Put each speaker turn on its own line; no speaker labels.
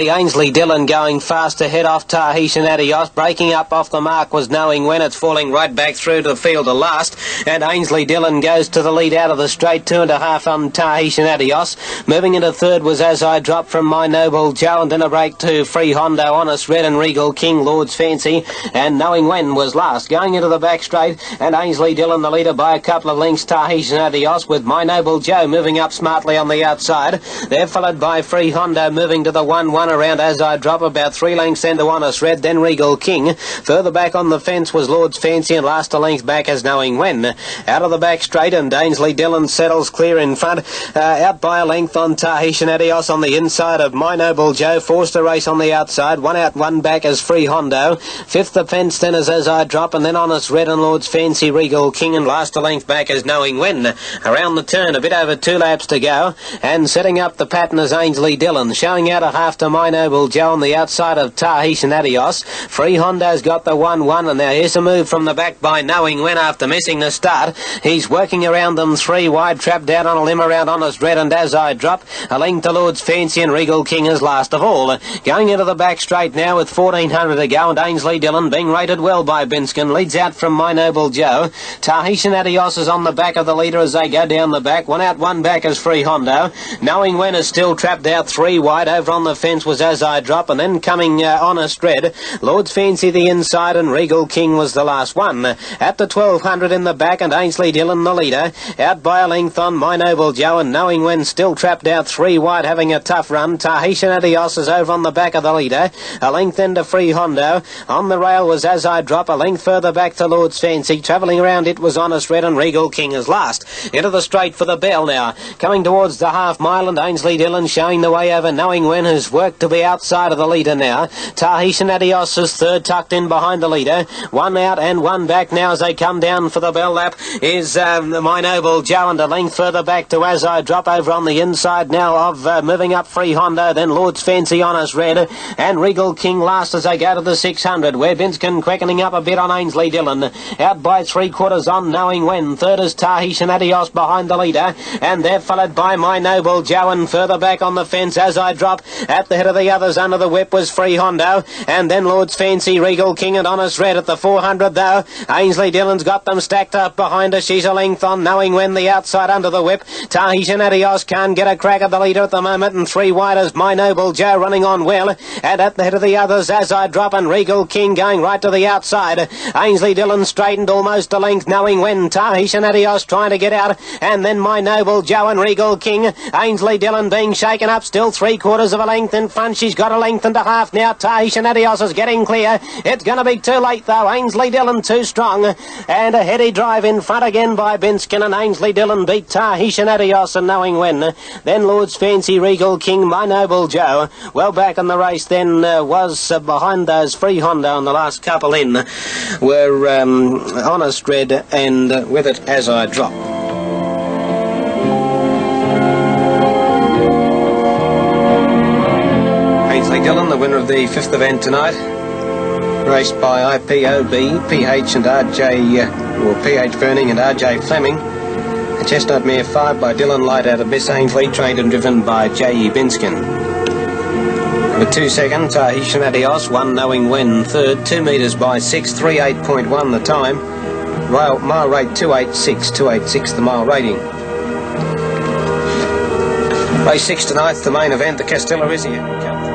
quickly. Ainsley Dillion going fast ahead off Tahitian Adios. Breaking up off the mark was Knowing When. It's falling right back through to the field to last. And Ainsley Dillion goes to the lead out of the straight. 2.5 on Tahitian Adios. Moving into third was As I Drop from My Noble Joe. And then a break to Free Hondo, Honest Red and Regal King, Lord's Fancy. And Knowing When was last. Going into the back straight. And Ainsley Dillion the leader by a couple of lengths. Tahitian Adios with My Noble Joe moving up smartly on the outside. They're followed by Free Hondo moving to the 1-1 around As I Drop, about 3 lengths then to Honest Red, then Regal King. Further back on the fence was Lord's Fancy, and last a length back as Knowing When. Out of the back straight, and Ainsley Dillion settles clear in front. Out by a length on Tahitian Adios on the inside of My Noble Joe. Forced a race on the outside. 1 out, 1 back as Free Hondo. Fifth the fence then as I Drop, and then Honest Red and Lord's Fancy, Regal King, and last a length back as Knowing When. Around the turn, a bit over 2 laps to go, and setting up the pattern as Ainsley Dillion, showing out a half to My Noble Joe on the outside of Tahitian Adios. Free Hondo's got the 1-1, and now here's a move from the back by Knowing When after missing the start. He's working around them 3 wide, trapped out on a limb around Honest Red and As I Drop. A length to Lord's Fancy and Regal King is last of all. Going into the back straight now with 1400 to go, and Ainsley Dillion being rated well by Binskin leads out from My Noble Joe. Tahitian Adios is on the back of the leader as they go down the back. 1 out, 1 back as Free Hondo. Knowing When is still trapped out 3 wide. Over on the fence was As I Drop, and then coming Honest Red. Lord's Fancy the inside, and Regal King was the last one. At the 1200 in the back, and Ainsley Dillion the leader. Out by a length on My Noble Joe, and Knowing When still trapped out 3 wide, having a tough run. Tahitian Adios is over on the back of the leader. A length then to Free Hondo. On the rail was As I Drop. A length further back to Lord's Fancy. Travelling around it was Honest Red, and Regal King is last. Into the straight for the bell now. Coming towards the half mile, and Ainsley Dillion showing the way over Knowing When, who's worked to be outside of the leader now. Tahitian Adios is third, tucked in behind the leader. 1 out and 1 back now as they come down for the bell lap is My Noble Joe, and a length further back to As I Drop over on the inside now of moving up Free Hondo, then Lord's Fancy, Honest Red, and Regal King last as they go to the 600, where Binskin quickening up a bit on Ainsley Dillion. Out by 3/4 on Knowing When. Third is Tahitian Adios behind the leader, and they're followed by My Noble Joe, and further back on the fence As I Drop. At the head of the others under the whip was Free Hondo, and then Lord's Fancy, Regal King, and Honest Red at the 400 though. Ainsley Dillon's got them stacked up behind her. She's a length on Knowing When, the outside under the whip. Tahitian Adios can't get a crack at the leader at the moment, and 3 wide is My Noble Joe running on well, and at the head of the others As I Drop, and Regal King going right to the outside. Ainsley Dillion straightened almost a length. Knowing When, Tahitian Adios trying to get out, and then My Noble Joe and Regal King. Ainsley Dillion being shaken up, still 3/4 of a length in front. She's got a length and a half now. Tahitian Adios is getting clear. It's going to be too late though. Ainsley Dillion too strong, and a heady drive in front again by Binskin, and Ainsley Dillion beat Tahitian Adios and Knowing When. Then Lord's Fancy, Regal King, My Noble Joe. Well back in the race then was behind those Free Hondo, and the last couple in were Honest Red and with it As I Drop. Ainsley Dillion, the winner of the 5th event tonight, raced by IPOB, PH and RJ, or PH Burning and RJ Fleming. A Chestnut Mare 5 by Dylan Light out of Miss Ainsley, trained and driven by J.E. Binskin. Number 2 second, Tahitian Adios, 1 Knowing When third, 2 metres by 6, 38.1 the time. Mile rate 286 the mile rating. Race 6 tonight's the main event, the Castellerizia Cup.